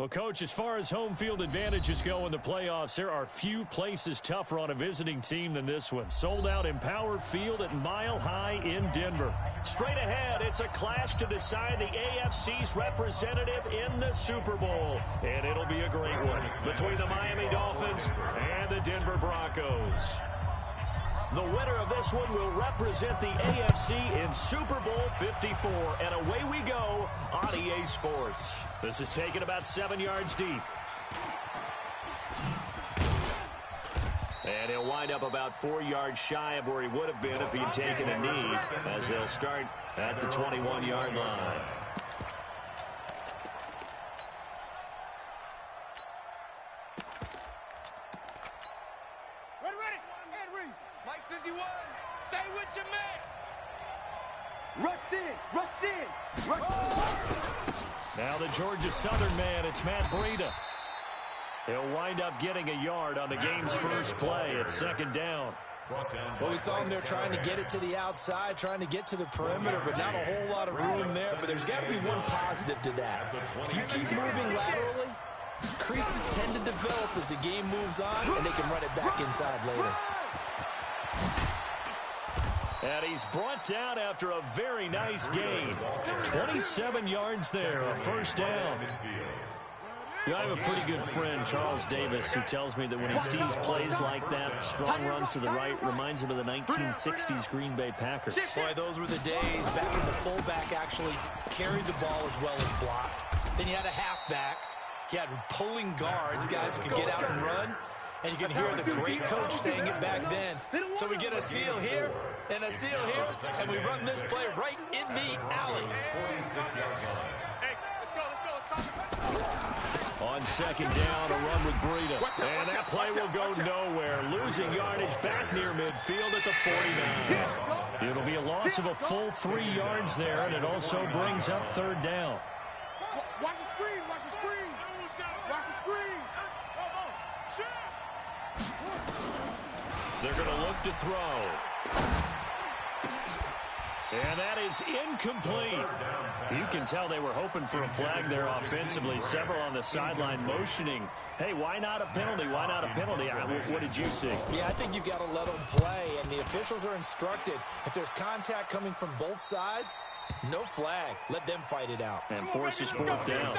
Well, Coach, as far as home field advantages go in the playoffs, there are few places tougher on a visiting team than this one. Sold out Empower Field at Mile High in Denver. Straight ahead, it's a clash to decide the AFC's representative in the Super Bowl. And it'll be a great one between the Miami Dolphins and the Denver Broncos. The winner of this one will represent the AFC in Super Bowl 54. And away we go on EA Sports. This is taken about 7 yards deep. And he'll wind up about 4 yards shy of where he would have been if he'd taken a knee, as they'll start at the 21-yard line. Now the Georgia Southern man, it's Matt Breida. He'll wind up getting a yard on the game's first play at second down. Well, we saw him there trying to get it to the outside, trying to get to the perimeter, but not a whole lot of room there. But there's got to be one positive to that. If you keep moving laterally, creases tend to develop as the game moves on, and they can run it back inside later. And he's brought down after a very nice gain. 27 yards there, a first down. You know, I have a pretty good friend, Charles Davis, who tells me that when he sees plays like that, strong runs to the right, reminds him of the 1960s Green Bay Packers. Boy, those were the days back when the fullback actually carried the ball as well as blocked. Then you had a halfback. You had pulling guards, guys who could get out and run. And you can hear the great coach saying it back then. So we get a seal here and a seal here, and we run this play right in the alley. On second down, a run with Breida. And that play will go nowhere. Losing yardage back near midfield at the 49. It'll be a loss of a full 3 yards there, and it also brings up third down. Watch the screen, watch the screen. Watch the screen. They're going to look to throw. And that is incomplete. You can tell they were hoping for a flag there offensively. Several on the sideline motioning. Hey, why not a penalty? Why not a penalty? What did you see? Yeah, I think you've got to let them play, and the officials are instructed. If there's contact coming from both sides, no flag. Let them fight it out. And forces fourth down.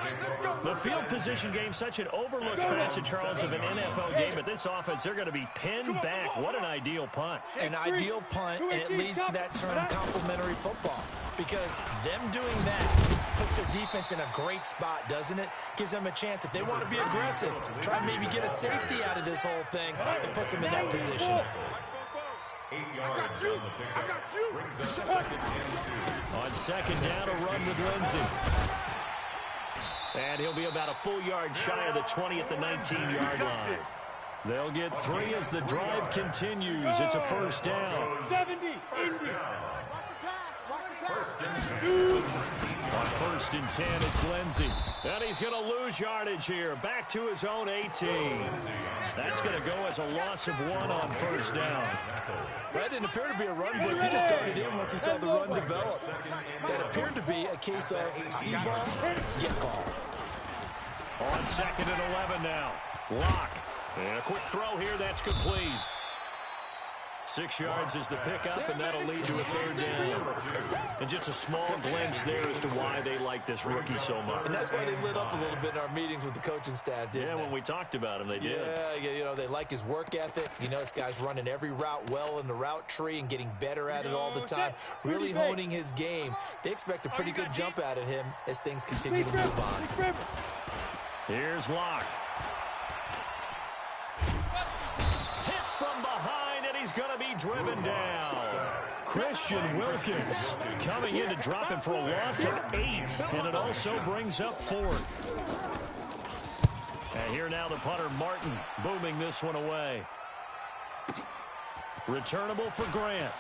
The field position game, such an overlooked facet, Charles, of an NFL game. But this offense, they're going to be pinned back. What an ideal punt. An ideal punt, and it leads to that term complementary football. Because them doing that puts their defense in a great spot, doesn't it? Gives them a chance. If they want to be aggressive, try and maybe get a safety out of this whole thing, it puts them in that position. I got you. I got you. On second down, a run with Lindsey. And he'll be about a full yard shy of the 20 at the 19-yard line. They'll get 3 as the drive continues. It's a first down. 70, Indy. On first and 10, it's Lindsey. And he's going to lose yardage here. Back to his own 18. That's going to go as a loss of 1 on first down. That didn't appear to be a run blitz. He just started in once he saw the run develop. That appeared to be a case of see ball, get ball. On second and 11 now. Lock. And a quick throw here. That's complete. 6 yards is the pickup, and that'll lead to a third down. And just a small glimpse there as to why they like this rookie so much. And that's why they lit up a little bit in our meetings with the coaching staff, didn't they? Yeah, when we talked about him, they did. Yeah, you know, they like his work ethic. You know, this guy's running every route well in the route tree and getting better at it all the time, really honing his game. They expect a pretty good jump out of him as things continue to move on. Here's Locke. He's going to be driven down. Christian Wilkins coming in to drop him for a loss of 8, and it also brings up 4th. And here now the punter, Martin, booming this one away. Returnable for Grant.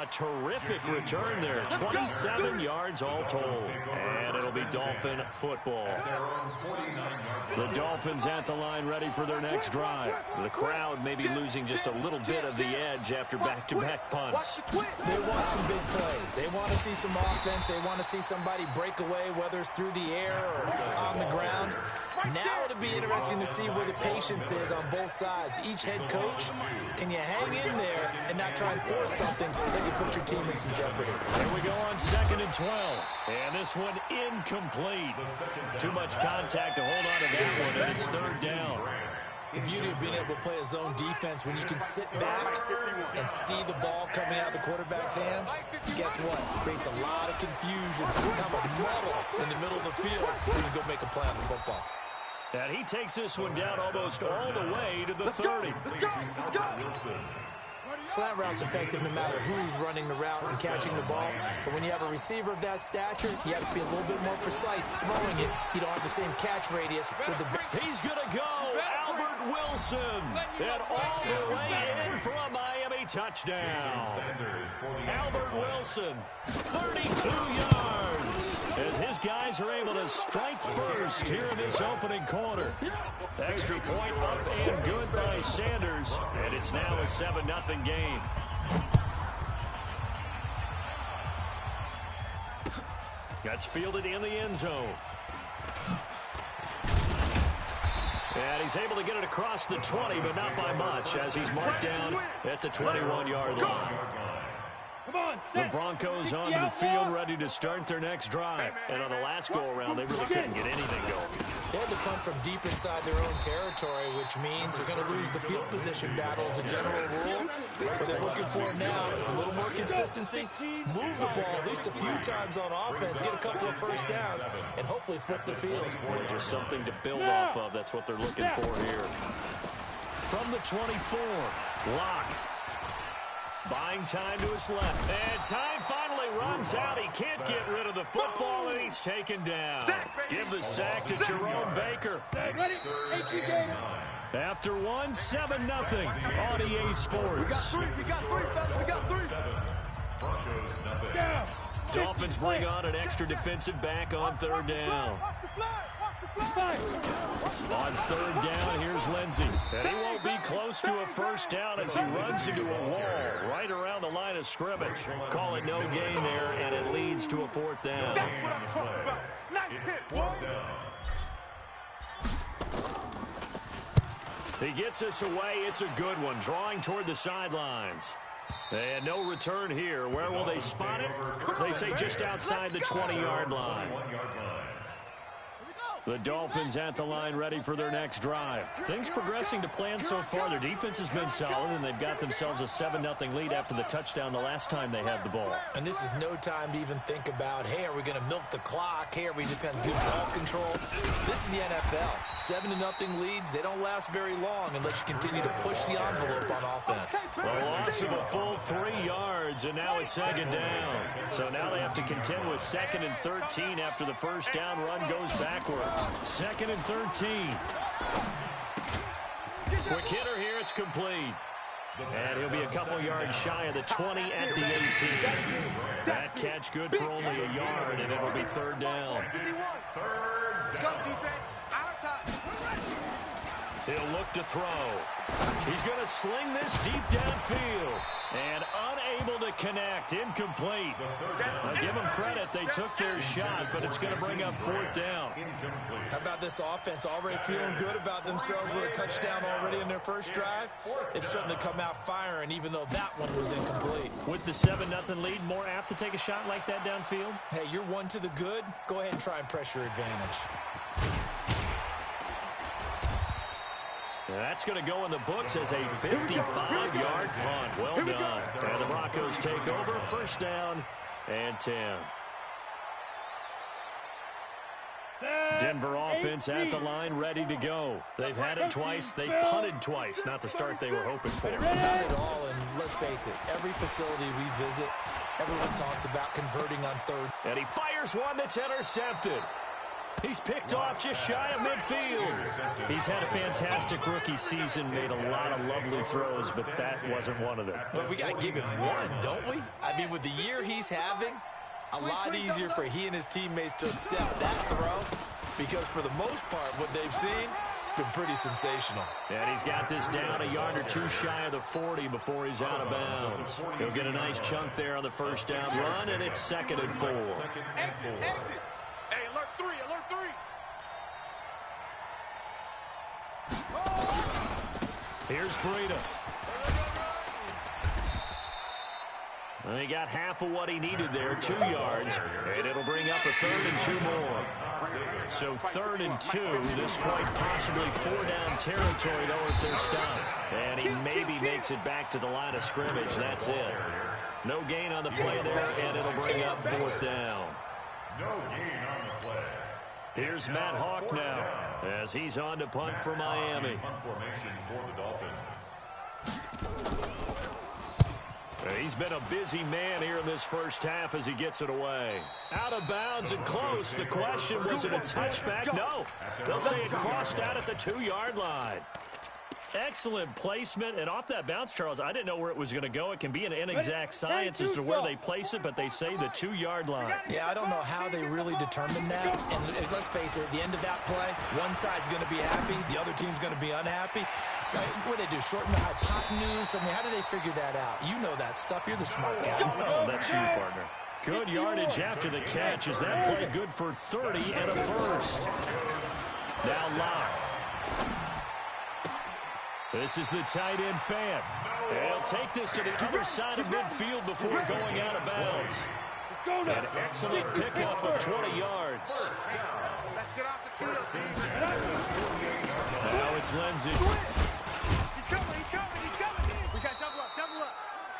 A terrific return there. 27 yards all told. And it'll be Dolphin football. The Dolphins at the line ready for their next drive. The crowd may be losing just a little bit of the edge after back-to-back punts. They want some big plays. They want to see some offense. They want to see somebody break away, whether it's through the air or on the ground. Now it'll be interesting to see where the patience is on both sides. Each head coach, can you hang in there and not try and force something that could put your team in some jeopardy? Here we go on 2nd and 12. And this one incomplete. Too much contact to hold on to that one, and it's 3rd down. The beauty of being able to play a zone defense, when you can sit back and see the ball coming out of the quarterback's hands, guess what? It creates a lot of confusion, kind of a muddle in the middle of the field when you go make a play on the football. And he takes this one down almost all the way to the 30. Slant route's effective no matter who's running the route and catching the ball. But when you have a receiver of that stature, you have to be a little bit more precise throwing it. You don't have the same catch radius with the... He's going to go. Albert Wilson. And all the way in for a Miami touchdown. Albert Wilson, 32 yards. As his guys are able to strike first here in this opening quarter. Extra point up and good by Sanders. And it's now a 7-0 game. That's fielded in the end zone. And he's able to get it across the 20, but not by much, as he's marked down at the 21-yard line. The Broncos onto the field, ready to start their next drive. And on the last go-around, they really couldn't get anything going. They had to punt from deep inside their own territory, which means they're going to lose the field position battle as a general rule. What they're looking for now is a little more consistency, move the ball at least a few times on offense, get a couple of first downs, and hopefully flip the field. Well, just something to build off of. That's what they're looking for here. From the 24, Locke. Buying time to his left. And time finally runs out. He can't get rid of the football, and he's taken down. Give the sack to Jerome Baker. After one, 7-0 on EA Sports. We got three. Dolphins bring on an extra defensive back on 3rd down. On 3rd down, here's Lindsey. And he won't be close to a first down as he runs into a wall right around the line of scrimmage. Call it no gain there, and it leads to a 4th down. That's what I'm talking about. Nice hit, boy. He gets us away. It's a good one, drawing toward the sidelines. And no return here. Where will they spot it? They say just outside the 20-yard line. The Dolphins at the line ready for their next drive. Things progressing to plan so far. Their defense has been solid, and they've got themselves a 7-0 lead after the touchdown the last time they had the ball. And this is no time to even think about, hey, are we going to milk the clock? Hey, are we just going to do ball control? This is the NFL. 7-0 leads, they don't last very long unless you continue to push the envelope on offense. The loss of a full 3 yards, and now it's 2nd down. So now they have to contend with 2nd and 13 after the first down run goes backwards. 2nd and 13. Quick hitter here, it's complete. And he'll be a couple yards shy of the 20 at the 18. That catch good for only a yard, and it'll be 3rd down. Let's go, defense. Out of time. He'll look to throw. He's going to sling this deep downfield. And unable to connect. Incomplete. Now give them credit. They took their shot, but it's going to bring up 4th down. How about this offense already feeling good about themselves with a touchdown already in their first drive? They've certainly come out firing, even though that one was incomplete. With the 7-0 lead, more apt to take a shot like that downfield? Hey, you're one to the good. Go ahead and try and press your advantage. That's going to go in the books as a 55-yard punt. Well done. And the Broncos take over. 1st down and 10. Denver offense at the line, ready to go. They've had it twice. They've punted twice. Not the start they were hoping for. Not at all, and let's face it, every facility we visit, everyone talks about converting on 3rd. And he fires one that's intercepted. He's picked off just shy of midfield. He's had a fantastic rookie season, made a lot of lovely throws, but that wasn't one of them. But we got to give him one, don't we? I mean, with the year he's having, a lot easier for he and his teammates to accept that throw, because for the most part, what they've seen, it's been pretty sensational. And he's got this down a yard or two shy of the 40 before he's out of bounds. He'll get a nice chunk there on the first down run, and it's 2nd and 4. Exit. Hey, alert 3. Here's Breida. Well, he got half of what he needed there, 2 yards, and it'll bring up a 3rd and 2 more. So 3rd and 2, this quite possibly 4-down territory, though, if they're stopped. And he maybe makes it back to the line of scrimmage. That's it. No gain on the play there, and it'll bring up 4th down. No gain on the play. Here's Matt Hawk now, as he's on to punt for Miami. Punt formation for the Dolphins. He's been a busy man here in this first half as he gets it away. Out of bounds and close. The question, was it a touchback? No. They'll say it crossed out at the 2-yard line. Excellent placement, and off that bounce, Charles, I didn't know where it was going to go. It can be an inexact science as to where they place it, but they say the 2-yard line. Yeah, I don't know how they really determined that. And let's face it, at the end of that play, one side's going to be happy, the other team's going to be unhappy. It's like, what do they do, shorten the hypotenuse? I mean, how do they figure that out? You know that stuff. You're the smart guy. Oh, that's you, partner. Good yardage after the catch. Is that play good for 30 and a first? Now Locke. This is the tight end fan. They'll take this to the other side of midfield before going out of bounds. An excellent pickup of 20 yards. Let's get off the field, Steve. Now it's Lindsey. He's coming. We got double up.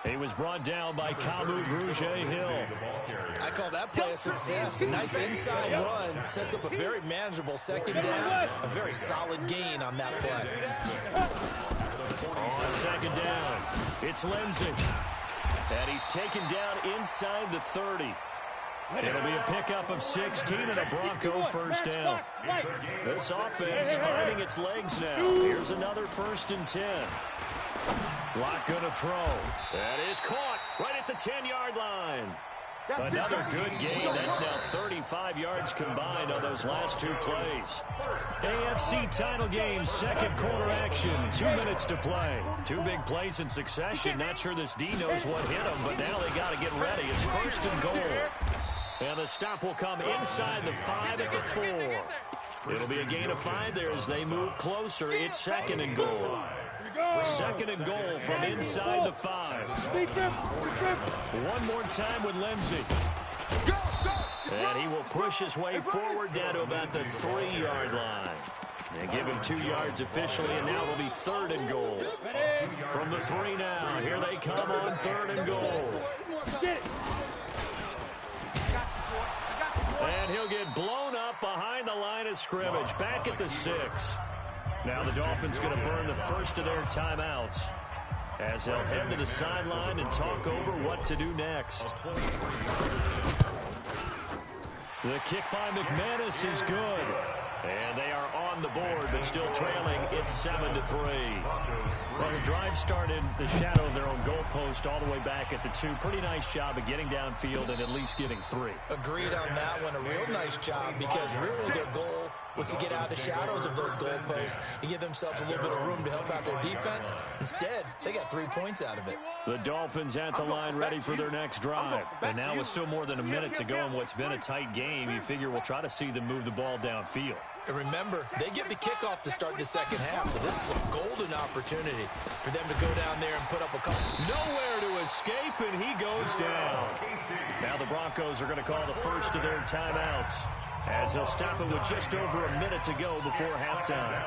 He was brought down by Kamu Grugier-Hill. I call that play a success. A nice inside run sets up a very manageable 2nd down. A very solid gain on that play. On 2nd down, it's Lindsey. And he's taken down inside the 30. It'll be a pickup of 16 and a Bronco first down. This offense finding its legs now. Here's another 1st and 10. Locke going to throw. That is caught right at the 10-yard line. Another good gain. That's now 35 yards combined on those last 2 plays. AFC title game, 2nd quarter action. 2 minutes to play. 2 big plays in succession. Not sure this D knows what hit them, but now they got to get ready. It's 1st and goal. And the stop will come inside the 5 at the 4. It'll be a gain of 5 there as they move closer. It's 2nd and goal. 2nd and goal from inside the 5. One more time with Lindsey. And he will push his way forward down to about the 3-yard line. They give him 2 yards officially, and now it'll be 3rd and goal. From the 3 now. Here they come on 3rd and goal. And he'll get blown up behind the line of scrimmage. Back at the 6. Now the Dolphins going to burn the first of their timeouts as they'll head to the sideline and talk over what to do next. The kick by McManus is good. And they are on the board, but still trailing. It's 7-3. Well, the drive started the shadow of their own goalpost all the way back at the 2. Pretty nice job of getting downfield and at least getting 3. Agreed on that one. A real nice job because really their goal was to get out of the shadows of those goalposts and give themselves a little bit of room to help out their defense. Instead, they got 3 points out of it. The Dolphins at the line ready for their next drive. And now with still more than a minute to go in what's been a tight game, you figure we'll try to see them move the ball downfield. And remember, they get the kickoff to start the 2nd half, so this is a golden opportunity for them to go down there and put up a couple. Nowhere to escape, and he goes down. Now the Broncos are going to call the first of their timeouts as they'll stop it with just over a minute to go before halftime.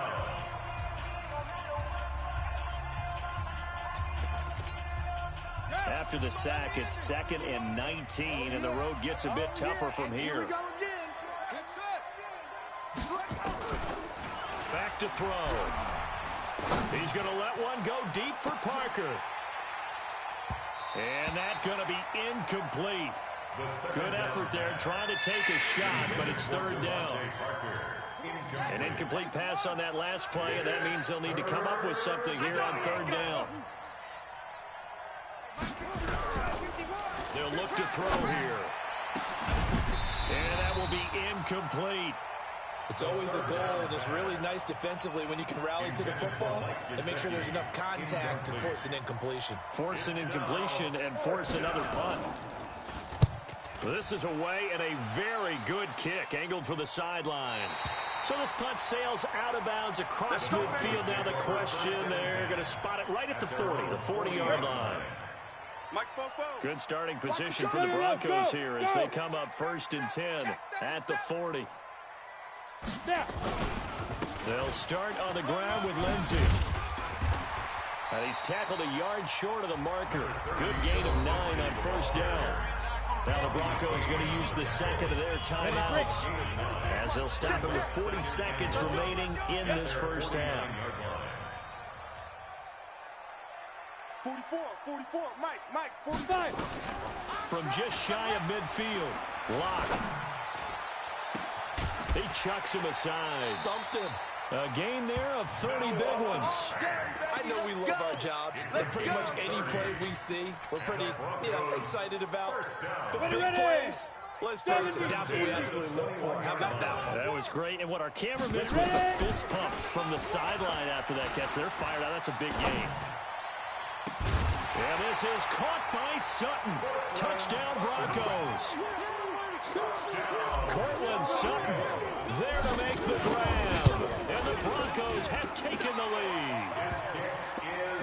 After the sack, it's 2nd and 19, and the road gets a bit tougher from here. Back to throw. He's going to let one go deep for Parker. And that's going to be incomplete. Good effort there, trying to take a shot, but it's third down. An incomplete pass on that last play, and that means they'll need to come up with something here on third down. They'll look to throw here. And that will be incomplete. It's always a goal, and it's really nice defensively when you can rally to the football and make sure there's enough contact to force an incompletion. Force an incompletion and force another punt. This is away and a very good kick, angled for the sidelines. So this punt sails out of bounds across midfield. Now the question, they're going to spot it right at the 40, the 40-yard line. Good starting position for the Broncos here as they come up 1st and 10 at the 40. They'll start on the ground with Lindsey. And he's tackled a yard short of the marker. Good gain of 9 on 1st down. Now the Broncos going to use the second of their timeouts as they'll stop it with 40 seconds remaining in this first half. 44, Mike, 45. From just shy of midfield, Locke. He chucks him aside. Dumped him. A gain there of 30 big ones. I know we love our jobs, and pretty much any play we see, we're pretty, excited about. The big plays, let's face it, that's what we absolutely look for. How about that one? That was great, and what our camera missed was the fist pump from the sideline after that catch. They're fired out. That's a big gain. And this is caught by Sutton. Touchdown, Broncos. Cortland Sutton there to make the grab. And the Broncos have taken the lead.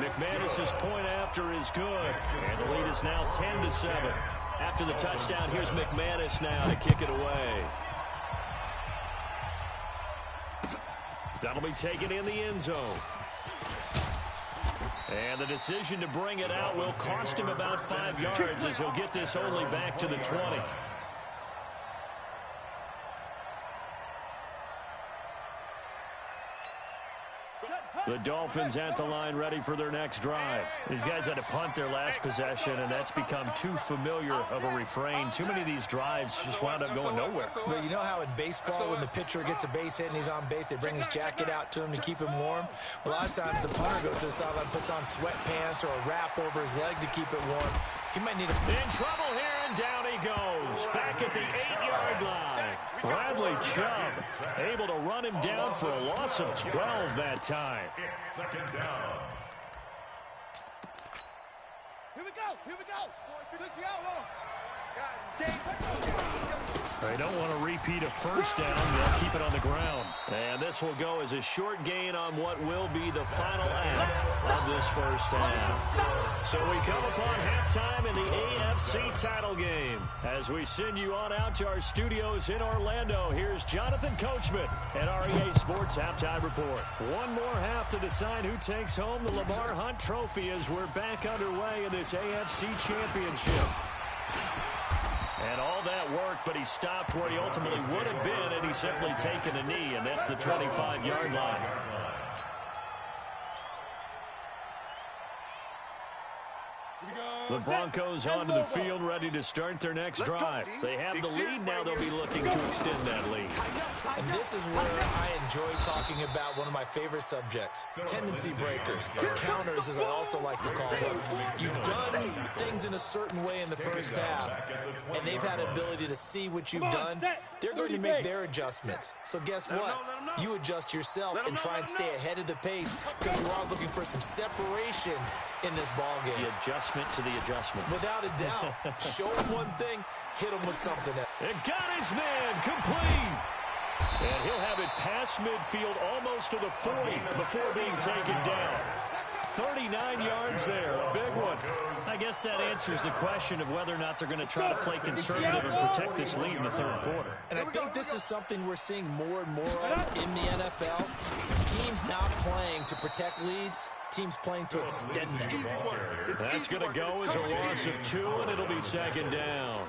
McManus's point after is good. And the lead is now 10-7. After the touchdown, here's McManus now to kick it away. That'll be taken in the end zone. And the decision to bring it out will cost him about 5 yards as he'll get this only back to the 20. The Dolphins at the line ready for their next drive. These guys had to punt their last possession, and that's become too familiar of a refrain. Too many of these drives just wound up going nowhere. Well, you know how in baseball, when the pitcher gets a base hit and he's on base, they bring his jacket out to him to keep him warm? A lot of times the punter goes to the sideline, puts on sweatpants or a wrap over his leg to keep it warm. He might need a... In trouble here, and down he goes. Back at the 8-yard line. Bradley Chubb able to run him down for a loss of 12 that time. It's 2nd down. Here we go. 60 out. Escape. They don't want to repeat a first down. They'll keep it on the ground. And this will go as a short gain on what will be the final act of this first half. So we come upon halftime in the AFC title game. As we send you on out to our studios in Orlando, here's Jonathan Coachman at REA Sports Halftime Report. One more half to decide who takes home the Lamar Hunt Trophy as we're back underway in this AFC Championship. And all that work, but he stopped where he ultimately would have been, and he's simply taken a knee, and that's the 25-yard line. The Broncos onto the field, ready to start their next drive. They have the lead. Now they'll be looking to extend that lead. And this is where I enjoy talking about one of my favorite subjects, tendency breakers, or counters as I also like to call them. You've done things in a certain way in the first half, and they've had ability to see what you've done. They're going to make their adjustments. So guess what? You adjust yourself and try and stay ahead of the pace because you are looking for some separation in this ball game. The adjustment to the adjustment. Without a doubt. Show him one thing, hit him with something else. It got his man complete. And he'll have it past midfield almost to the 40 before being taken down. 39 yards there, a big one. I guess that answers the question of whether or not they're going to try to play conservative and protect this lead in the third quarter. And I think this is something we're seeing more and more of in the NFL. Teams not playing to protect leads, teams playing to extend them. That's going to go as a loss of 2, and it'll be 2nd down.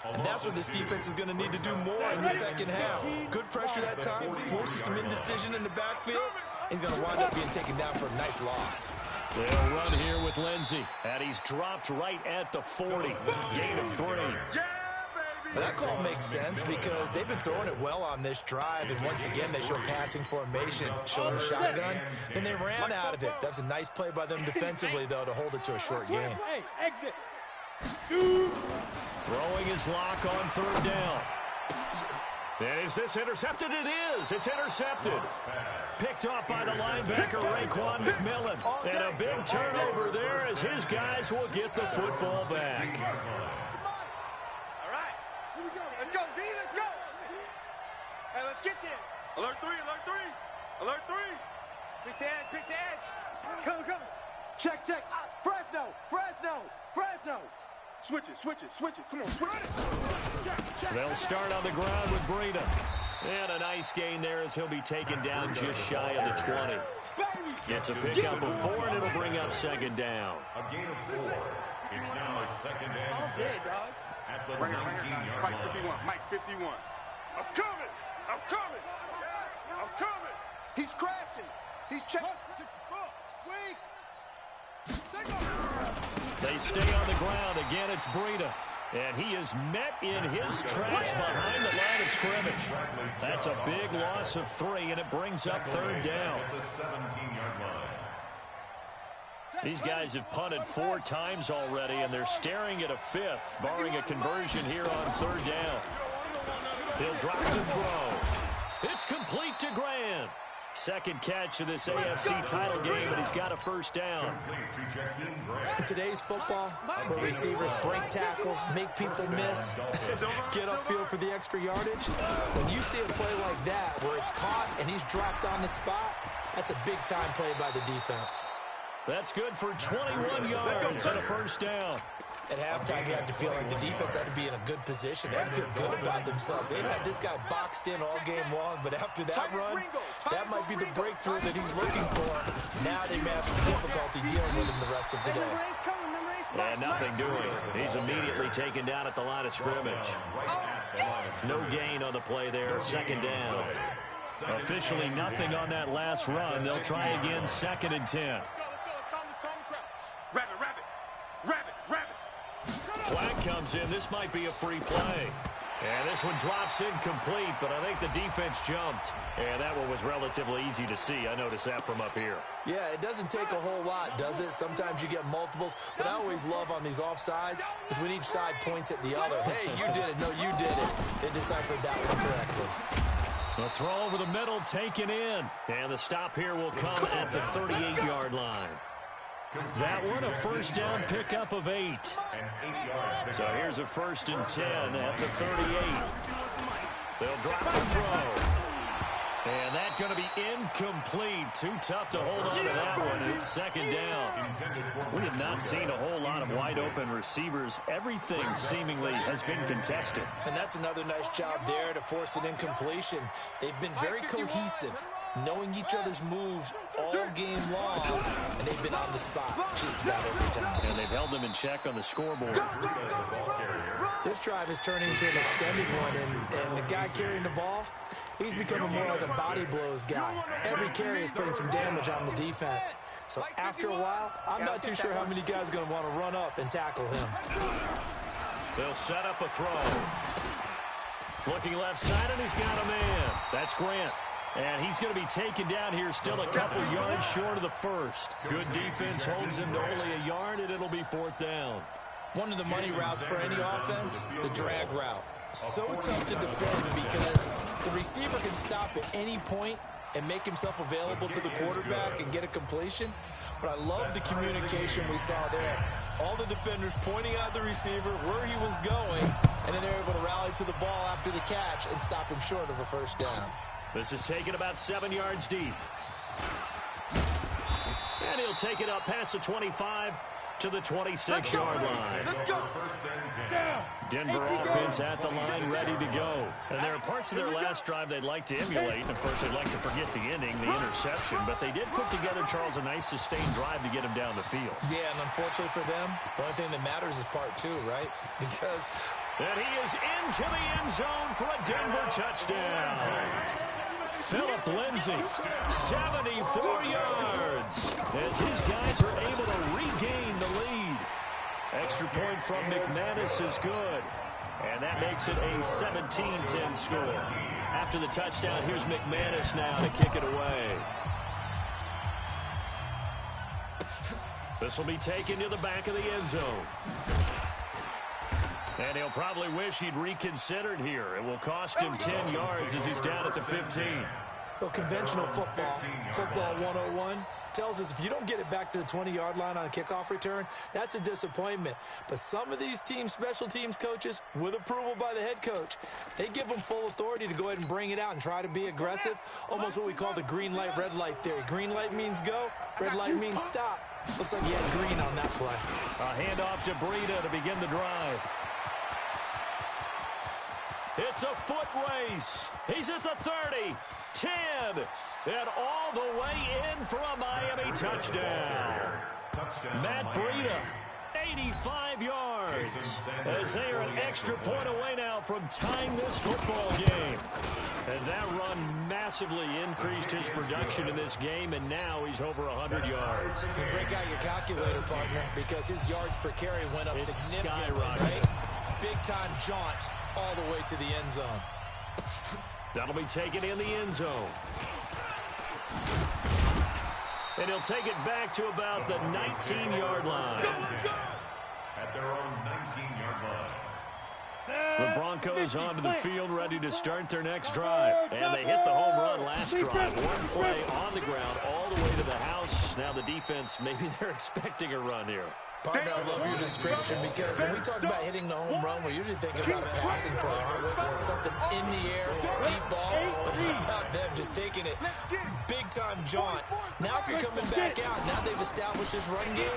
And that's what this defense is going to need to do more in the second half. Good pressure that time, forces some indecision in the backfield. He's going to wind up being taken down for a nice loss. They'll run here with Lindsey, and he's dropped right at the 40. Gain of 3. Well, that call makes sense because they've been throwing it well on this drive, and once again they show passing formation, showing a shotgun. Then they ran out of it. That's a nice play by them defensively, though, to hold it to a short game. Hey, exit. Shoot. Throwing his lock on third down. And is this intercepted? It is. It's intercepted. Picked off by the linebacker, Raekwon McMillan. And a big turnover there as his guys will get the football back. All right. Here we go. Let's go, D. Let's go. Hey, let's get this. Alert 3, alert 3. Alert 3. Pick the edge, pick the edge. Come, come. Check, check. Fresno, Fresno, Fresno. Switch it, switch it, switch it. Come on, switch it. Check, check. They'll start on the ground with Breida. And a nice gain there as he'll be taken down just shy of the 20. Gets a pickup of 4, and it'll bring up second down. A gain of 4. It's now second and 6 at the 19-yard Mike line. 51, Mike 51. I'm coming, I'm coming, I'm coming. He's crashing. He's checking. Weak. They stay on the ground. Again, it's Breida. And he is met in his tracks behind the line of scrimmage. That's a big loss of 3, and it brings up third down. At the 17-yard line. These guys have punted 4 times already, and they're staring at a 5th, barring a conversion here on third down. He'll drop the throw. It's complete to Grant. Second catch of this AFC title game, and he's got a first down. In today's football, where receivers break tackles, make people miss, get upfield for the extra yardage, when you see a play like that where it's caught and he's dropped on the spot, that's a big-time play by the defense. That's good for 21 yards and a first down. At halftime, you had to feel like the defense had to be in a good position. They had to feel good about themselves. They've had this guy boxed in all game long, but after that run, that might be the breakthrough that he's looking for. Now they may have some difficulty dealing with him the rest of today. And nothing doing. He's immediately taken down at the line of scrimmage. No gain on the play there, second down. Officially nothing on that last run. They'll try again, second and 10. Rabbit, rabbit, rabbit, rabbit. Flag comes in. This might be a free play. And this one drops incomplete, but I think the defense jumped. And that one was relatively easy to see. I noticed that from up here. Yeah, it doesn't take a whole lot, does it? Sometimes you get multiples. What I always love on these offsides is when each side points at the other. Hey, you did it. No, you did it. They deciphered that one correctly. The throw over the middle taken in. And the stop here will come at the 38-yard line. That one, a first down pickup of 8. So here's a first and 10 at the 38. They'll drop the throw. And that's going to be incomplete. Too tough to hold on to that one. It's second down. We have not seen a whole lot of wide open receivers. Everything seemingly has been contested. And that's another nice job there to force an incompletion. They've been very cohesive, knowing each other's moves all game long, and they've been on the spot just about every time. And they've held them in check on the scoreboard. This drive is turning into an extended one, and the guy carrying the ball, he's becoming more like a body blows guy. Every carry is putting some damage on the defense. So after a while, I'm not too sure how many guys are going to want to run up and tackle him. They'll set up a throw. Looking left side, and he's got a man. That's Grant. And he's going to be taken down here still a couple yards short of the first. Good defense holds him to only a yard, and it'll be fourth down. One of the money routes for any offense, the drag route. So tough to defend because the receiver can stop at any point and make himself available to the quarterback and get a completion. But I love the communication we saw there. All the defenders pointing out the receiver, where he was going, and then they're able to rally to the ball after the catch and stop him short of a first down. This is taken about 7 yards deep. And he'll take it up past the 25 to the 26-yard line. Let's go. Denver offense at the line, ready to go. And there are parts of their last drive they'd like to emulate. And, of course, they'd like to forget the ending, the interception. But they did put together, Charles, a nice sustained drive to get him down the field. Yeah, and unfortunately for them, the only thing that matters is part 2, right? Because... And he is into the end zone for a Denver touchdown. Phillip Lindsay, 74 yards, as his guys are able to regain the lead. Extra point from McManus is good. And that makes it a 17-10 score. After the touchdown, here's McManus now to kick it away. This will be taken to the back of the end zone. And he'll probably wish he'd reconsidered here. It will cost him 10 yards as he's down at the 15. Well, conventional football 101, tells us if you don't get it back to the 20-yard line on a kickoff return, that's a disappointment. But some of these teams, special teams coaches, with approval by the head coach, they give them full authority to go ahead and bring it out and try to be aggressive, almost what we call the green light, red light theory. Green light means go, red light means stop. Looks like he had green on that play. A handoff to Breida to begin the drive. It's a foot race. He's at the 30, 10, and all the way in for a Miami touchdown. Matt Breida, 85 yards, as they are an extra point away now from tying this football game. And that run massively increased his production in this game, and now he's over 100 yards. You break out your calculator, partner, because his yards per carry went up significantly. Right? Big-time jaunt all the way to the end zone. That'll be taken in the end zone. And he'll take it back to about the 19-yard line. At their own 19-yard line. The Broncos onto the field, ready to start their next drive. And they hit the home run last drive. One play on the ground all the way to the house. Now the defense, maybe they're expecting a run here. Partner, I love your description, because when we talk about hitting the home run, we're usually thinking about a passing play, aren't we? Where it's something in the air, deep ball, but how about them just taking it big-time jaunt. Now if you're coming back out, now they've established this run game,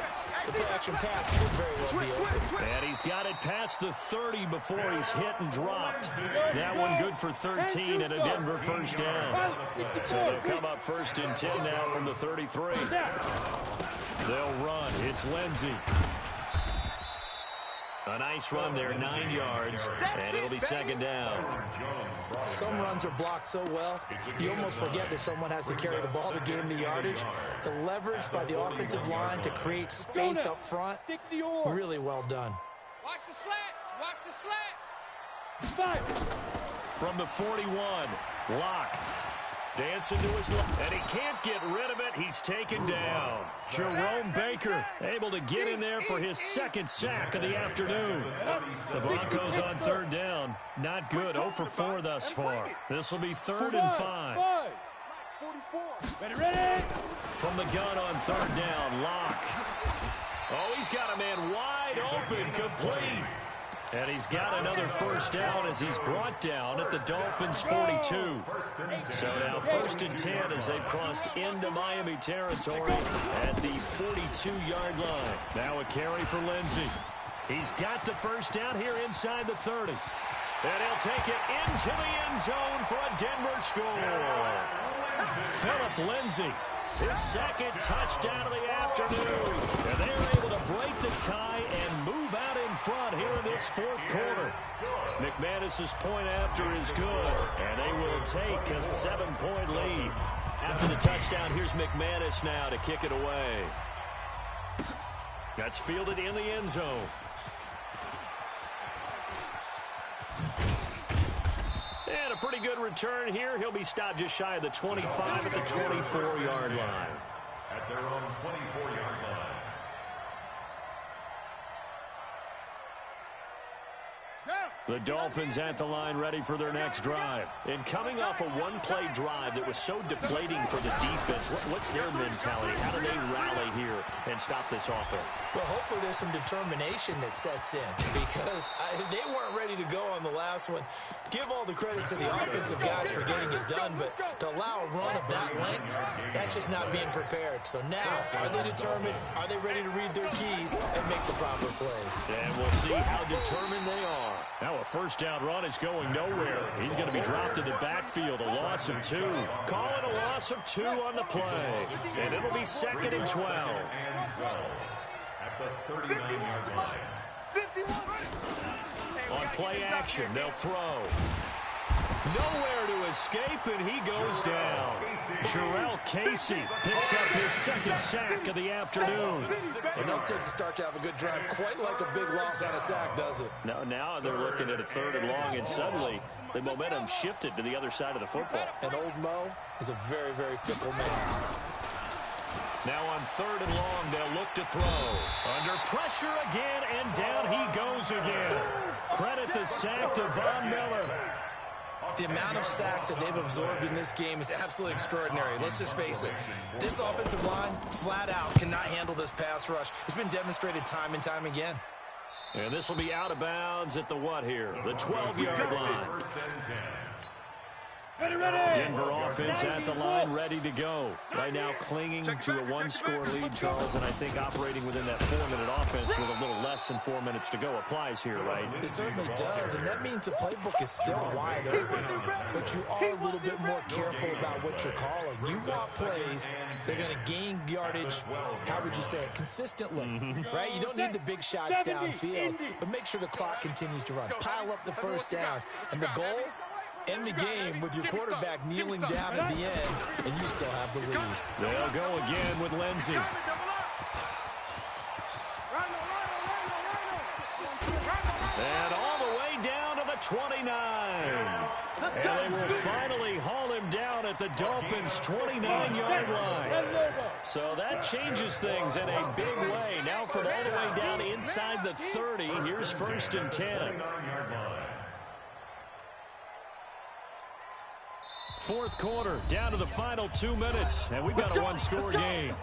the play-action pass could very well be open. And he's got it past the 30 before he's hit and dropped. That one good for 13 and a Denver first down. So they'll come up first and 10 now from the 33. They'll run. It's Lindsey. A nice run there, 9 yards, and it'll be second down. Some runs are blocked so well, you almost forget that someone has to carry the ball to gain the yardage. The leverage by the offensive line to create space up front, really well done. Watch the slats. Watch the slats. From the 41, Locke. Dancing to his left, and he can't get rid of it. He's taken down. Jerome Baker able to get in there for his second sack of the afternoon. The Broncos on third down. Not good. 0 for 4 thus far. This will be 3rd and 5. Ready. From the gun on third down, Locke. Oh, he's got a man wide open, complete. And he's got another first down as he's brought down at the Dolphins' 42. So now 1st and 10 as they've crossed into Miami territory at the 42-yard line. Now a carry for Lindsey. He's got the first down here inside the 30. And he'll take it into the end zone for a Denver score. Phillip Lindsey, his second touchdown of the afternoon. And they're able to break the tie and move out in front here in this 4th quarter. McManus's point after is good, and they will take a 7-point lead. After the touchdown, here's McManus now to kick it away. That's fielded in the end zone. And a pretty good return here. He'll be stopped just shy of the 25 at the 24-yard line. At their own 24-yard line. The Dolphins at the line ready for their next drive. And coming off a one-play drive that was so deflating for the defense, what's their mentality? How do they rally here and stop this offense? Well, hopefully there's some determination that sets in, because they weren't ready to go on the last one. Give all the credit to the offensive guys for getting it done, but to allow a run of that length, that's just not being prepared. So now, are they determined? Are they ready to read their keys and make the proper plays? And we'll see how determined they are. Now a first down run is going nowhere. He's going to be dropped in the backfield. A loss of 2. Call it a loss of 2 on the play. And it'll be 2nd and 12. At the 39-yard line. On play action, they'll throw. Nowhere to escape, and he goes down. Jarrell Casey picks up his second sack of the afternoon. Enough takes a start to have a good drive. Quite like a big loss on a sack, does it? Now they're looking at a 3rd and long, and suddenly the momentum shifted to the other side of the football. And old Mo is a very, very fickle man. Now on 3rd and long, they'll look to throw. Under pressure again, and down he goes again. Credit the sack to Von Miller. The amount of sacks that they've absorbed in this game is absolutely extraordinary. Let's just face it. This offensive line, flat out, cannot handle this pass rush. It's been demonstrated time and time again. And this will be out of bounds at the what here? The 12-yard line. Denver offense at the line, ready to go. Right now clinging to a 1-score lead, Charles, and I think operating within that 4-minute offense with a little less than 4 minutes to go applies here, right? It certainly does, and that means the playbook is still wide open, but you are a little bit more careful about what you're calling. You want plays that are going to gain yardage, how would you say it, consistently, right? You don't need the big shots downfield, but make sure the clock continues to run. Pile up the first downs, and the goal? End the game with your quarterback kneeling down at the end, and you still have the lead. They'll go again with Lindsey. And all the way down to the 29. And they will finally haul him down at the Dolphins' 29-yard line. So that changes things in a big way. Now from all the way down inside the 30, here's 1st and 10. 4th quarter, down to the final 2 minutes, and we've got a 1-score game.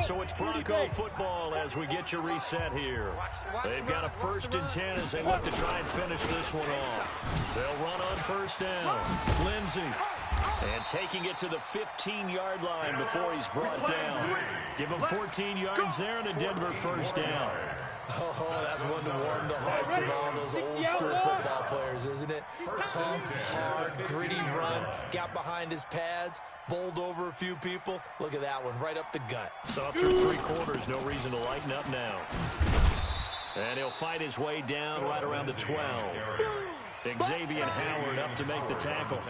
So it's Bronco football as we get you reset here. They've got a 1st and 10 as they look to try and finish this one off. They'll run on 1st down. Lindsey. And taking it to the 15-yard line before he's brought down. Give him 14 yards there and a Denver 1st down. Oh, that's one to warm the hearts of all those old-school football players, isn't it? Tough, hard, gritty run. Got behind his pads, bowled over a few people. Look at that one, right up the gut. So after 3 quarters, no reason to lighten up now. And he'll fight his way down right around the 12. Xavier Howard up to make the tackle.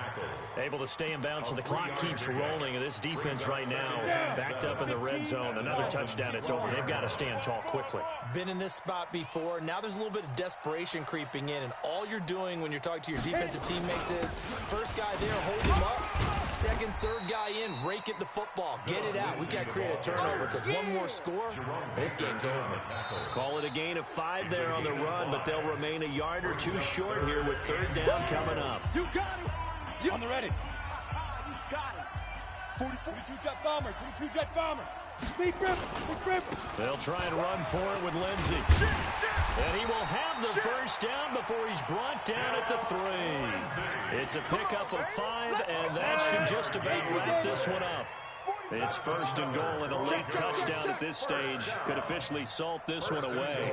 Able to stay in bounds, so the clock keeps rolling. And this defense right now backed up in the red zone. Another touchdown, it's over. They've got to stand tall quickly. Been in this spot before. Now there's a little bit of desperation creeping in. And all you're doing when you're talking to your defensive teammates is, first guy there, hold him up. Second, third guy in, rake at the football. Get it out. We got to create a turnover because one more score, this game's over. Call it a gain of 5 there on the run, but they'll remain a yard or 2 short here with 3rd down coming up. You got it. On the ready. You got it. 42 jet bomber. 22 jet bomber. Big rip. They'll try and run for it with Lindsey. And he will have the 1st down before he's brought down at the 3. It's a pickup of 5, and that should just about wrap this one up. It's 1st and goal, and a late touchdown at this stage could officially salt this one away.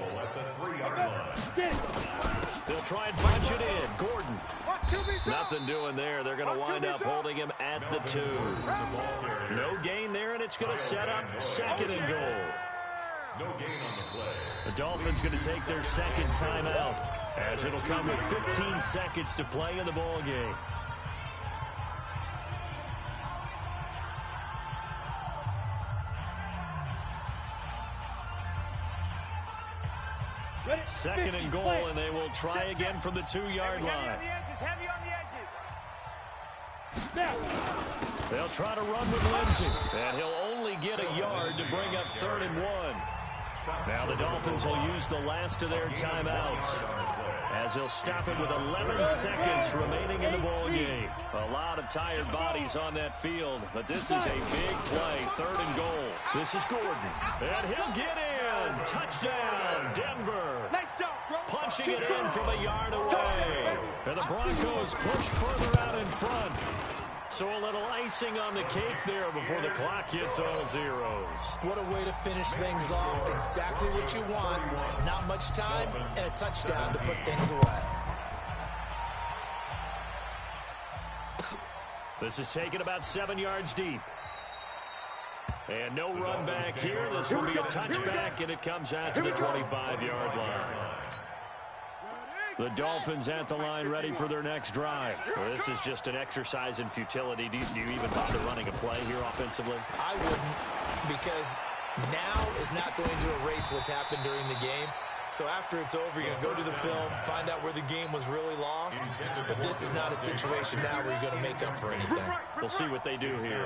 They'll try and punch it in. Gordon. Nothing doing there. They're going to wind up holding him at the 2. No gain there, and it's going to set up 2nd and goal. No gain on the play. The Dolphins going to take their 2nd timeout, as it'll come with 15 seconds to play in the ball game. Second and goal, and they will try again from the 2-yard line. Heavy on the edges. They'll try to run with Lindsey, and he'll only get a yard to bring up 3rd and 1. Now the Dolphins will use the last of their timeouts, as they'll stop it with 11 seconds remaining in the ball game. A lot of tired bodies on that field, but this is a big play. 3rd and goal. This is Gordon, and he'll get in. Touchdown, Denver. Punching it in from a yard away. And the Broncos push further out in front. So a little icing on the cake there before the clock hits all zeros. What a way to finish things off. Exactly what you want. Not much time and a touchdown to put things away. This is taken about 7 yards deep. And no run back here. This will be a touchback, and it comes out to the 25-yard line. The Dolphins at the line ready for their next drive. Well, this is just an exercise in futility. Do you even bother running a play here offensively? I wouldn't, because now is not going to erase what's happened during the game. So after it's over, you're going to go to the film, find out where the game was really lost. But this is not a situation now where you're going to make up for anything. We'll see what they do here.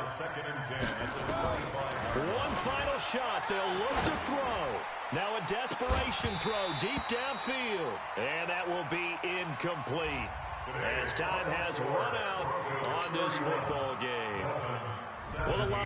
One final shot. They'll look to throw. Now a desperation throw deep downfield. And that will be incomplete, as time has run out on this football game. Well, a lot